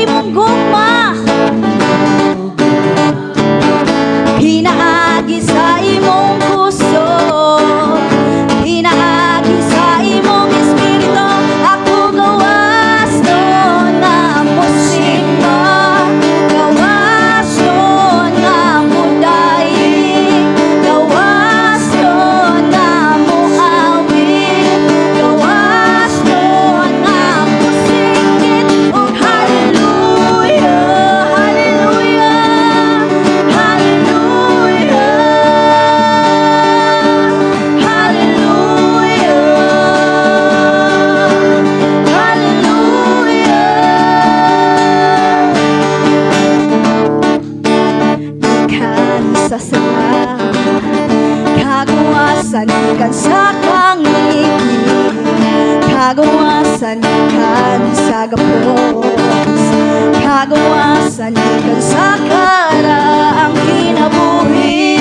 imong gugma, pinaagi sa imong gusto, pinaagi sa imong espiritu. Ako gawas to na musika, gawas to na mudaig, gawas to na muawit, gawas to na musikit. Oh, hallelujah, hallelujah, hallelujah, kagawasan kan sa kangigig, kagawasan kan sa gapos, kagawasan kan sa karaang kinabuhi.